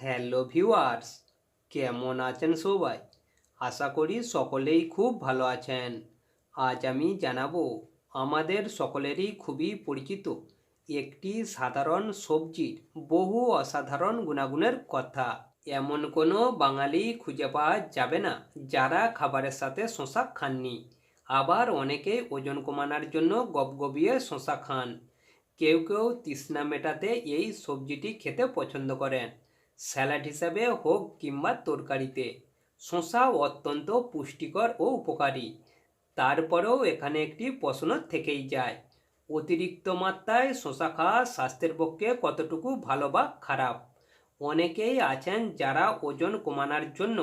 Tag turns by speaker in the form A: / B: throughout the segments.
A: Hello viewers, কেমন আছেন সবাই? আশা করি সকলেই খুব ভালো আছেন। আজ আমি জানাবো আমাদের সকলেরই খুবই পরিচিত একটি সাধারণ সবজির বহু অসাধারণ গুণাগুণের কথা। এমন কোনো বাঙালি খুঁজে পাওয়া যাবে না যারা খাবারের সাথে শসা খাননি। আবার অনেকে ওজন কমানোর জন্য গবগবিয়ে শসা খান। কেউ কেউ তৃষ্ণা মেটাতে এই সবজিটি খেতে পছন্দ করেন, স্যালাড হিসাবে হোক কিংবা তরকারিতে। শসা অত্যন্ত পুষ্টিকর ও উপকারী। তারপরেও এখানে একটি প্রশ্ন থেকেই যায়, অতিরিক্ত মাত্রায় শসা খাওয়া স্বাস্থ্যের পক্ষে কতটুকু ভালো বা খারাপ। অনেকেই আছেন যারা ওজন কমানোর জন্য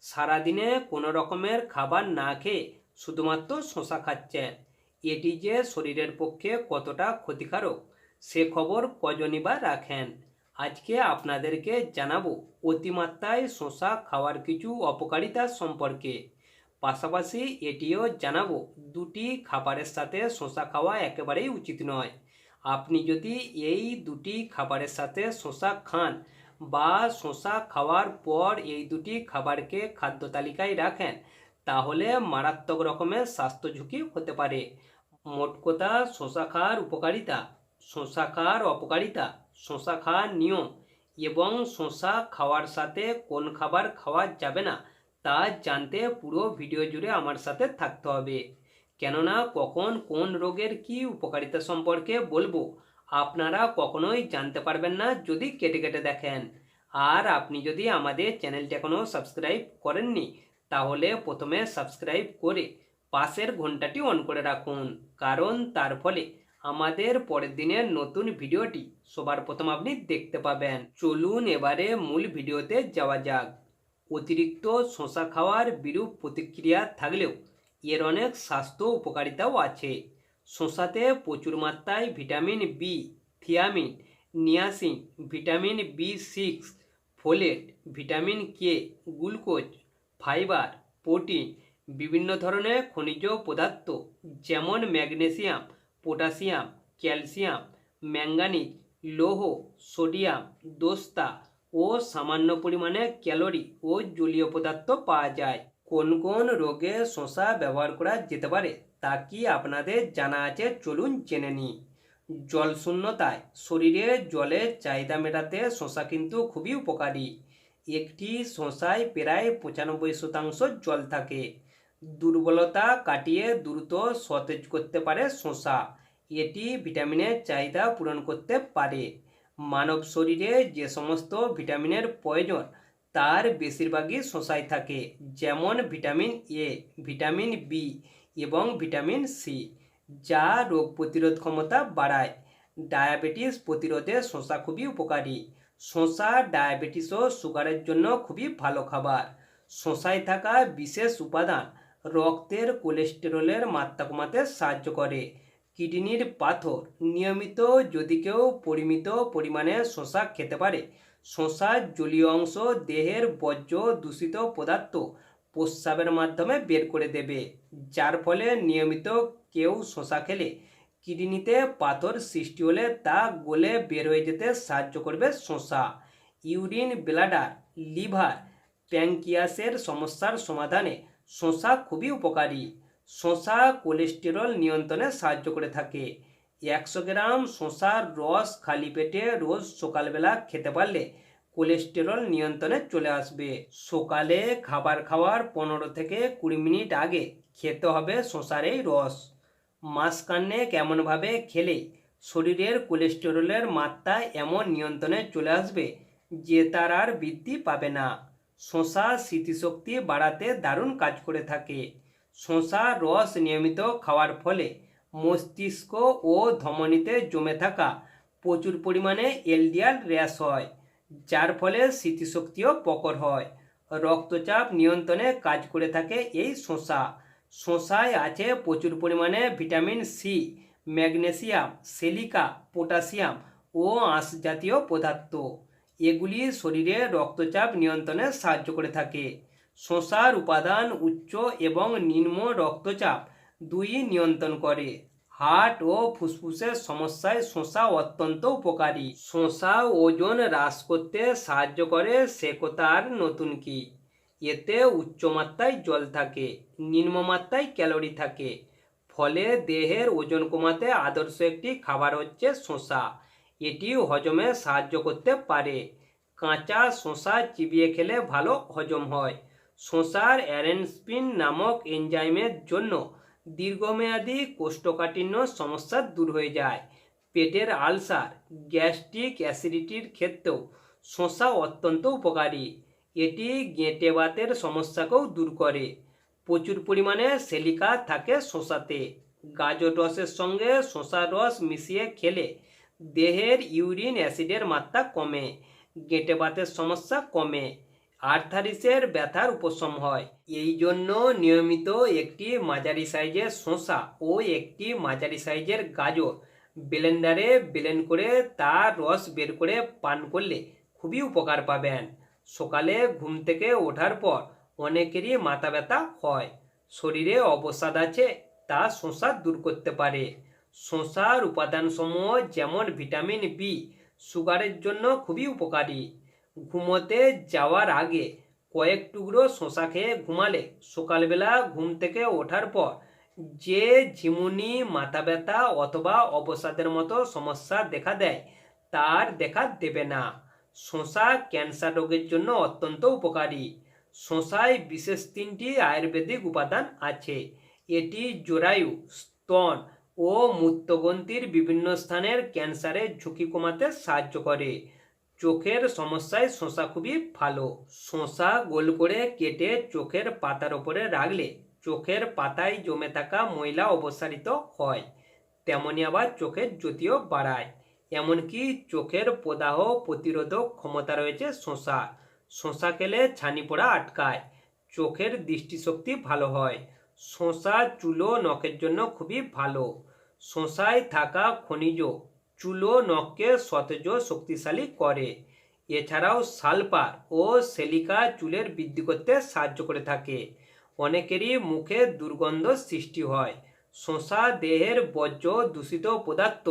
A: সারাদিনে কোনো রকমের খাবার না খেয়ে শুধুমাত্র শসা খাচ্ছেন। এটি যে শরীরের পক্ষে কতটা ক্ষতিকারক সে খবর কজনই বা রাখেন। আজকে আপনাদেরকে জানাবো অতিমাত্রায় শসা খাওয়ার কিছু অপকারিতা সম্পর্কে। পাশাপাশি এটিও জানাবো দুটি খাবারের সাথে শসা খাওয়া একেবারেই উচিত নয়। আপনি যদি এই দুটি খাবারের সাথে শসা খান বা শসা খাওয়ার পর এই দুটি খাবারকে খাদ্য তালিকায় রাখেন, তাহলে মারাত্মক রকমের স্বাস্থ্য ঝুঁকি হতে পারে। মোট কথা, শসা খাওয়ার উপকারিতা, শসা খাওয়ার অপকারিতা, শসা খাওয়ার নিয়ম এবং শসা খাওয়ার সাথে কোন খাবার খাওয়া যাবে না তা জানতে পুরো ভিডিও জুড়ে আমার সাথে থাকতে হবে। কেননা কখন কোন রোগের কি উপকারিতা সম্পর্কে বলবো আপনারা কখনোই জানতে পারবেন না যদি কেটে কেটে দেখেন। আর আপনি যদি আমাদের চ্যানেলটি এখনও সাবস্ক্রাইব করেননি, তাহলে প্রথমে সাবস্ক্রাইব করে পাশের ঘন্টাটি অন করে রাখুন, কারণ তার ফলে আমাদের পরের দিনের নতুন ভিডিওটি সবার প্রথম আপনি দেখতে পাবেন। চলুন এবারে মূল ভিডিওতে যাওয়া যাক। অতিরিক্ত শসা খাওয়ার বিরূপ প্রতিক্রিয়া থাকলেও এর অনেক স্বাস্থ্য উপকারিতাও আছে। শসাতে প্রচুর মাত্রায় vitamin B, thiamine, niacin, vitamin বি6, folate, vitamin K, glucose, fibre, protein, বিভিন্ন ধরনের খনিজ পদার্থ যেমন ম্যাগনেসিয়াম, পটাশিয়াম, ক্যালসিয়াম, ম্যাঙ্গানিজ, লৌহ, সোডিয়াম, দোস্তা ও সামান্য পরিমাণে ক্যালোরি ও জলীয় পদার্থ পাওয়া যায়। কোন কোন রোগে শসা ব্যবহার করা যেতে পারে তা কি আপনাদের জানা আছে? চলুন জেনে নিই। জল শূন্যতায় শরীরে জলের চাহিদা মেটাতে শসা কিন্তু খুবই উপকারী। একটি শসায় প্রায় 95% জল থাকে। দুর্বলতা কাটিয়ে দ্রুত সতেজ করতে পারে শসা। এটি ভিটামিনের চাহিদা পূরণ করতে পারে। মানব শরীরে যে সমস্ত ভিটামিনের প্রয়োজন তার বেশিরভাগই শসায় থাকে, যেমন ভিটামিন এ, ভিটামিন বি এবং ভিটামিন সি, যা রোগ প্রতিরোধ ক্ষমতা বাড়ায়। ডায়াবেটিস প্রতিরোধে শসা খুবই উপকারী। শসা ডায়াবেটিস ও সুগারের জন্য খুবই ভালো খাবার। শসায় থাকা বিশেষ উপাদান রক্তের কোলেস্টেরলের মাত্রা কমাতে সাহায্য করে। কিডনির পাথর নিয়মিত যদি কেউ পরিমিত পরিমাণে শসা খেতে পারে, শসার জলীয় অংশ দেহের বর্জ্য দূষিত পদার্থ প্রস্রাবের মাধ্যমে বের করে দেবে, যার ফলে নিয়মিত কেউ শসা খেলে কিডনিতে পাথর সৃষ্টি হলে তা গলে বের হয়ে যেতে সাহায্য করবে শসা। ইউরিন ব্লাডার, লিভার, প্যাঙ্কিয়াসের সমস্যার সমাধানে শসা খুবই উপকারী। শসা কোলেস্টেরল নিয়ন্ত্রণে সাহায্য করে থাকে। 100 গ্রাম শসার রস খালি পেটে রোজ সকালবেলা খেতে পারলে কোলেস্টেরল নিয়ন্ত্রণে চলে আসবে। সকালে খাবার খাওয়ার 15 থেকে 20 মিনিট আগে খেতে হবে শসার এই রস। মাসখানেক এমনভাবে খেলে শরীরের কোলেস্টেরলের মাত্রা এমন নিয়ন্ত্রণে চলে আসবে যে তার আর বৃদ্ধি পাবে না। শসা স্মৃতিশক্তি বাড়াতে দারুণ কাজ করে থাকে। শসার রস নিয়মিত খাওয়ার ফলে মস্তিষ্ক ও ধমনীতে জমে থাকা প্রচুর পরিমাণে এলডিএল হ্রাস হয়, যার ফলে স্মৃতিশক্তিও প্রখর হয়। রক্তচাপ নিয়ন্ত্রণে কাজ করে থাকে এই শসা। শসায় আছে প্রচুর পরিমাণে vitamin C, magnesium, silica, potassium ও আঁশ জাতীয় পদার্থ। এগুলি শরীরে রক্তচাপ নিয়ন্ত্রণে সাহায্য করে থাকে। শসার উপাদান উচ্চ এবং নিম্ন রক্তচাপ দুই নিয়ন্ত্রণ করে। হার্ট ও ফুসফুসের সমস্যায় শসা অত্যন্ত উপকারী। শসা ওজন হ্রাস করতে সাহায্য করে সে কথা আর নতুন কি। এতে উচ্চমাত্রায় জল থাকে, নিম্নমাত্রায় ক্যালোরি থাকে, ফলে দেহের ওজন কমাতে আদর্শ একটি খাবার হচ্ছে শসা। এটি হজমে সাহায্য করতে পারে। কাঁচা শসা চিবিয়ে খেলে ভালো হজম হয়। শসার অ্যারেনস্পিন নামক এনজাইমের জন্য দীর্ঘমেয়াদী কোষ্ঠকাঠিন্য সমস্যা দূর হয়ে যায়। পেটের আলসার, গ্যাস্ট্রিক অ্যাসিডিটির ক্ষেত্রেও শসা অত্যন্ত উপকারী। এটি গেঁটে বাতের সমস্যাকেও দূর করে। প্রচুর পরিমাণে সিলিকা থাকে শসাতে। গাজর রসের সঙ্গে শসার রস মিশিয়ে খেলে দেহের ইউরিন অ্যাসিডের মাত্রা কমে, গেঁটে বাতের সমস্যা কমে, আর্থারিসের ব্যথার উপশম হয়। এই জন্য নিয়মিত একটি মাঝারি সাইজের শসা ও একটি মাঝারি সাইজের গাজর ব্লেন্ডারে ব্লেন্ড করে তার রস বের করে পান করলে খুবই উপকার পাবেন। সকালে ঘুম থেকে ওঠার পর অনেকেরই মাথা ব্যথা হয়, শরীরে অবসাদ আছে, তা শসা দূর করতে পারে। শসার উপাদানসমূহ যেমন ভিটামিন বি সুগারের জন্য খুবই উপকারী। ঘুমোতে যাওয়ার আগে কয়েক টুকরো শসা খেয়ে ঘুমালে সকালবেলা ঘুম থেকে ওঠার পর যে ঝিমুনি, মাথা ব্যথা অথবা অবসাদের মতো সমস্যা দেখা দেয় তার দেখা দেবে না। শসা ক্যান্সার রোগের জন্য অত্যন্ত উপকারী। শসায় বিশেষ 3টি আয়ুর্বেদিক উপাদান আছে। এটি জরায়ু, স্তন ও মূত্রগ্রন্থির বিভিন্ন স্থানের ক্যান্সারের ঝুঁকি কমাতে সাহায্য করে। চোখের সমস্যায় শসা খুবই ভালো। শসা গোল করে কেটে চোখের পাতার ওপরে রাখলে চোখের পাতায় জমে থাকা ময়লা অপসারিত হয়। তেমনি আবার চোখের জ্যোতিও বাড়ায়। এমনকি চোখের প্রদাহ প্রতিরোধক ক্ষমতা রয়েছে শসা। শসা খেলে ছানি পড়া আটকায়, চোখের দৃষ্টিশক্তি ভালো হয়। শসা চুল ও নখের জন্য খুবই ভালো। শসায় থাকা খনিজ চুল ও নখকে সতেজ শক্তিশালী করে। এছাড়াও সালফার ও সিলিকা চুলের বৃদ্ধি করতে সাহায্য করে থাকে। অনেকেরই মুখে দুর্গন্ধ সৃষ্টি হয়। শসা দেহের বর্জ্য, দূষিত পদার্থ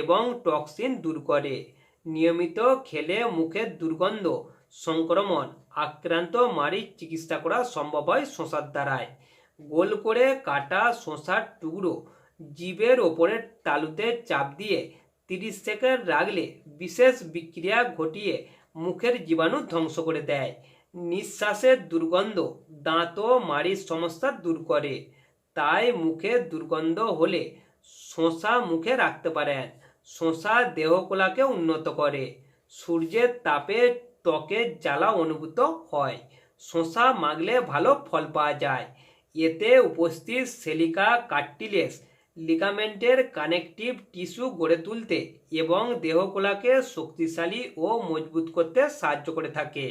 A: এবং টক্সিন দূর করে। নিয়মিত খেলে মুখের দুর্গন্ধ, সংক্রমণ, আক্রান্ত মাড়ির চিকিৎসা করা সম্ভব হয় শসার দ্বারায়। গোল করে কাটা শসার টুকরো জিভের ওপরের তালুতে চাপ দিয়ে 30 সেকেন্ড রাখলে বিশেষ বিক্রিয়া ঘটিয়ে মুখের জীবাণু ধ্বংস করে দেয়। নিঃশ্বাসের দুর্গন্ধ, দাঁত ও মাড়ির সমস্যা দূর করে। তাই মুখে দুর্গন্ধ হলে শসা মুখে রাখতে পারেন। শসা দেহকোলাকে উন্নত করে। সূর্যের তাপে ত্বকের জ্বালা অনুভূত হয়। শসা মাখলে ভালো ফল পাওয়া যায়। এতে উপস্থিত সিলিকা কার্টিলেজ লিগামেন্টের কানেকটিভ টিস্যু গড়ে তুলতে এবং দেহকোলাকে শক্তিশালী ও মজবুত করতে সাহায্য করে থাকে।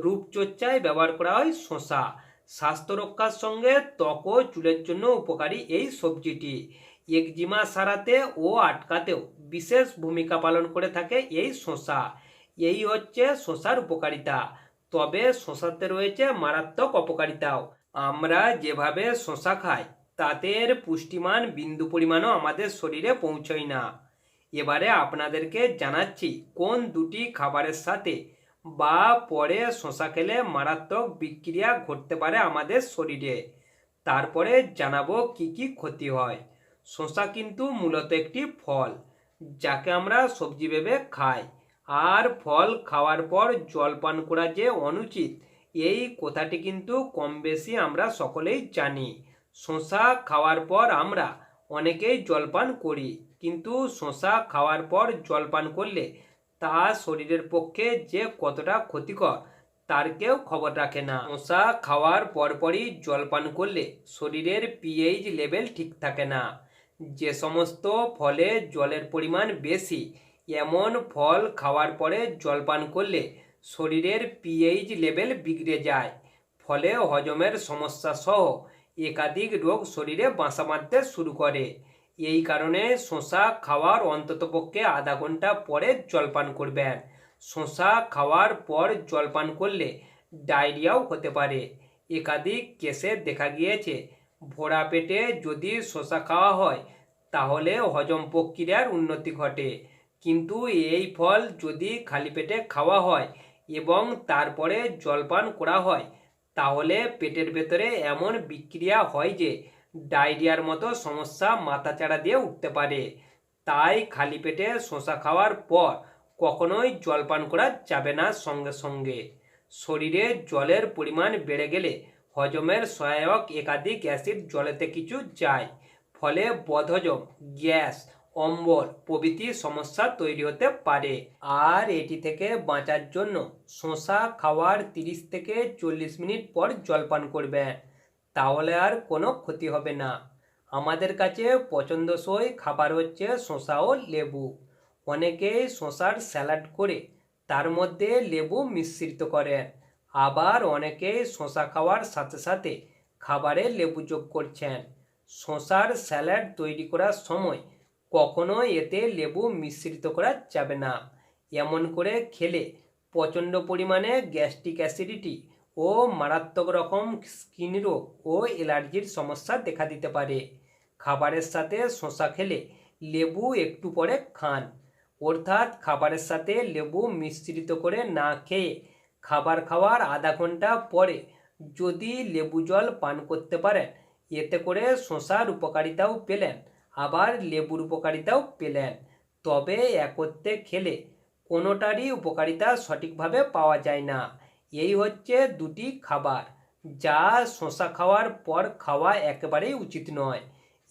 A: রূপচর্চায় ব্যবহার করা হয় শসা। স্বাস্থ্য রক্ষার সঙ্গে ত্বক ও চুলের জন্য উপকারী এই সবজিটি একজিমা সারাতে ও আটকাতেও বিশেষ ভূমিকা পালন করে থাকে এই শসা। এই হচ্ছে শসার উপকারিতা। তবে শসাতে রয়েছে মারাত্মক অপকারিতাও। আমরা যেভাবে শসা খাই তাতে এর পুষ্টিমান বিন্দু পরিমাণও আমাদের শরীরে পৌঁছয় না। এবারে আপনাদেরকে জানাচ্ছি কোন দুটি খাবারের সাথে বা পরে শসা খেলে মারাত্মক বিক্রিয়া ঘটতে পারে আমাদের শরীরে। তারপরে জানাবো কি কি ক্ষতি হয়। শসা কিন্তু মূলত একটি ফল, যাকে আমরা সবজি ভেবে খাই। আর ফল খাওয়ার পর জল পান করা যে অনুচিত, এই কথাটি কিন্তু কম বেশি আমরা সকলেই জানি। শসা খাওয়ার পর আমরা অনেকেই জলপান করি, কিন্তু শসা খাওয়ার পর জলপান করলে তা শরীরের পক্ষে যে কতটা ক্ষতিকর তার কেউ খবর রাখে না। শসা খাওয়ার পরপরই জলপান করলে শরীরের পিএইচ লেভেল ঠিক থাকে না। যে সমস্ত ফলে জলের পরিমাণ বেশি, এমন ফল খাওয়ার পরে জলপান করলে শরীরের পিএইচ লেভেল বিগড়ে যায়। ফলে হজমের সমস্যা সহ একাধিক রোগ শরীরে বাসা বাঁধতে শুরু করে। এই কারণে শসা খাওয়ার অন্ততপক্ষে আধা ঘন্টা পরে জলপান করবেন। শসা খাওয়ার পর জলপান করলে ডায়রিয়াও হতে পারে। একাধিক কেসে দেখা গিয়েছে ভরা পেটে যদি শসা খাওয়া হয় তাহলে হজম প্রক্রিয়ার উন্নতি ঘটে। কিন্তু এই ফল যদি খালি পেটে খাওয়া হয় এবং তারপরে জলপান করা হয় তাহলে পেটের ভেতরে এমন বিক্রিয়া হয় যে ডায়রিয়ার মতো সমস্যা মাথাচাড়া দিয়ে উঠতে পারে। তাই খালি পেটে শসা খাওয়ার পর কখনোই জলপান করা যাবে না সঙ্গে সঙ্গে। শরীরে জলের পরিমাণ বেড়ে গেলে হজমের সহায়ক একাধিক অ্যাসিড জলেতে কিছু যায়, ফলে বদহজম, গ্যাস, অম্বল প্রভৃতি সমস্যা তৈরি হতে পারে। আর এটি থেকে বাঁচার জন্য শসা খাওয়ার 30 থেকে 40 মিনিট পর জলপান করবেন, তাহলে আর কোনো ক্ষতি হবে না। আমাদের কাছে পছন্দসই খাবার হচ্ছে শসা ও লেবু। অনেকেই শসার স্যালাড করে তার মধ্যে লেবু মিশ্রিত করেন, আবার অনেকেই শসা খাওয়ার সাথে সাথে খাবারে লেবু যোগ করছেন। শসার স্যালাড তৈরি করার সময় কখনোই এতে লেবু মিশ্রিত করা যাবে না। এমন করে খেলে প্রচণ্ড পরিমাণে গ্যাস্ট্রিক অ্যাসিডিটি ও মারাত্মক রকম স্কিন রোগ ও অ্যালার্জির সমস্যা দেখা দিতে পারে। খাবারের সাথে শসা খেলে লেবু একটু পরে খান, অর্থাৎ খাবারের সাথে লেবু মিশ্রিত করে না খেয়ে খাবার খাওয়ার আধা ঘন্টা পরে যদি লেবু জল পান করতে পারেন, এতে করে শসার উপকারিতাও পেলেন আবার লেবুর উপকারিতাও পেলেন। তবে একত্রে খেলে কোনোটারই উপকারিতা সঠিকভাবে পাওয়া যায় না। এই হচ্ছে দুটি খাবার যা শসা খাওয়ার পর খাওয়া একেবারেই উচিত নয়।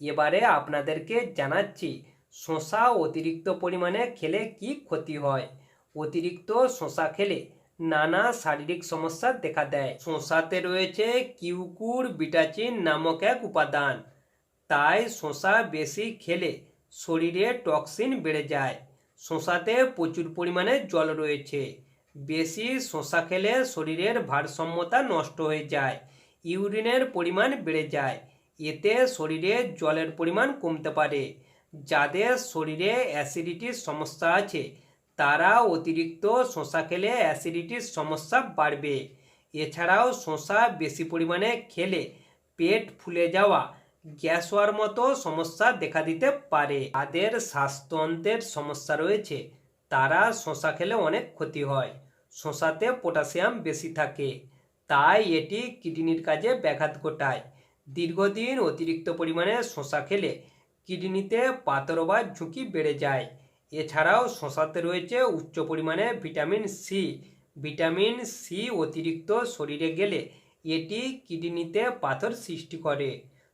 A: এবারে আপনাদেরকে জানাচ্ছি শসা অতিরিক্ত পরিমাণে খেলে কি ক্ষতি হয়। অতিরিক্ত শসা খেলে নানা শারীরিক সমস্যা দেখা দেয়। শসাতে রয়েছে কিউকুরবিটাচিন নামক এক উপাদান, তাই শসা বেশি খেলে শরীরে টক্সিন বেড়ে যায়। শসাতে প্রচুর পরিমাণে জল রয়েছে। বেশি শসা খেলে শরীরের ভারসাম্যতা নষ্ট হয়ে যায়, ইউরিনের পরিমাণ বেড়ে যায়, এতে শরীরে জলের পরিমাণ কমতে পারে। যাদের শরীরে অ্যাসিডিটির সমস্যা আছে তারা অতিরিক্ত শসা খেলে অ্যাসিডিটির সমস্যা বাড়বে। এছাড়াও শসা বেশি পরিমাণে খেলে পেট ফুলে যাওয়া, গ্যাস হওয়ার মতো সমস্যা দেখা দিতে পারে। যাদের শ্বাসতন্ত্রের সমস্যা রয়েছে তারা শসা খেলে অনেক ক্ষতি হয়। শসাতে পটাশিয়াম বেশি থাকে, তাই এটি কিডনির কাজে ব্যাঘাত ঘটায়। দীর্ঘদিন অতিরিক্ত পরিমাণে শসা খেলে কিডনিতে পাথর হওয়ার ঝুঁকি বেড়ে যায়। এছাড়াও শসাতে রয়েছে উচ্চ পরিমাণে ভিটামিন সি। ভিটামিন সি অতিরিক্ত শরীরে গেলে এটি কিডনিতে পাথর সৃষ্টি করে।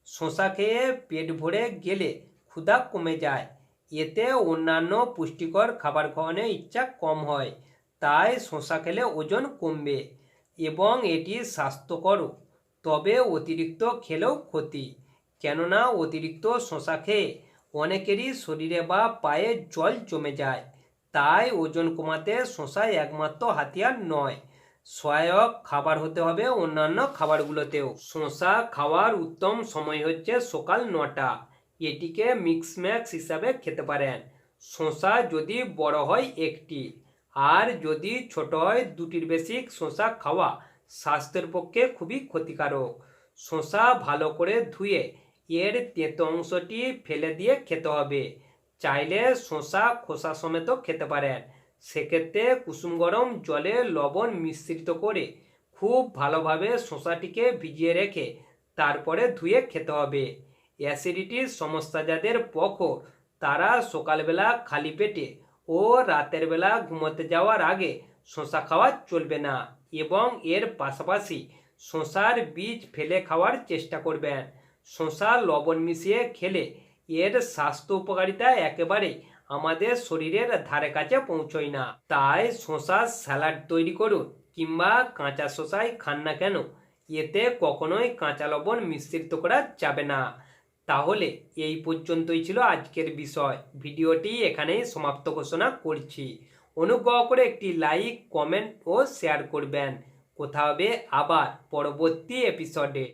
A: শসা খেয়ে পেট ভরে গেলে ক্ষুধা কমে যায়, এতে অন্যান্য পুষ্টিকর খাবার খাওয়ানোর ইচ্ছা কম হয়, তাই শসা খেলে ওজন কমবে এবং এটি স্বাস্থ্যকর। তবে অতিরিক্ত খেলেও ক্ষতি, কেননা অতিরিক্ত শসা খেয়ে অনেকেরই শরীরে বা পায়ে জল জমে যায়। তাই ওজন কমাতে শসা একমাত্র হাতিয়ার নয়, সহায়ক খাবার হতে হবে অন্যান্য খাবারগুলোতেও। শসা খাওয়ার উত্তম সময় হচ্ছে সকাল 9টা। এটিকে মিক্স ম্যাক্স হিসাবে খেতে পারেন। শসা যদি বড় হয় একটি, আর যদি ছোট হয় দুটির বেশি শসা খাওয়া স্বাস্থ্যের পক্ষে খুবই ক্ষতিকারক। শসা ভালো করে ধুয়ে এর তেতো অংশটি ফেলে দিয়ে খেতে হবে। চাইলে শসা খোসা সমেত খেতে পারেন। সেক্ষেত্রে কুসুম গরম জলে লবণ মিশ্রিত করে খুব ভালোভাবে শসাটিকে ভিজিয়ে রেখে তারপরে ধুয়ে খেতে হবে। অ্যাসিডিটির সমস্যা যাদের প্রখর তারা সকালবেলা খালি পেটে ও রাতের বেলা ঘুমোতে যাওয়ার আগে শসা খাওয়া চলবে না এবং এর পাশাপাশি শসার বীজ ফেলে খাওয়ার চেষ্টা করবেন। শসা লবণ মিশিয়ে খেলে এর স্বাস্থ্য উপকারিতা একেবারে আমাদের শরীরের ধারে কাছে পৌঁছয় না। তাই শসার স্যালাড তৈরি করুন কিংবা কাঁচা শসাই খান না কেন, এতে কখনোই কাঁচা লবণ মিশ্রিত করা যাবে না। তাহলে এই পর্যন্তই ছিল আজকের বিষয়। ভিডিওটি এখানেই সমাপ্ত ঘোষণা করছি। অনুগ্রহ করে একটি লাইক, কমেন্ট ও শেয়ার করবেন। কথা হবে আবার পরবর্তী এপিসোডে।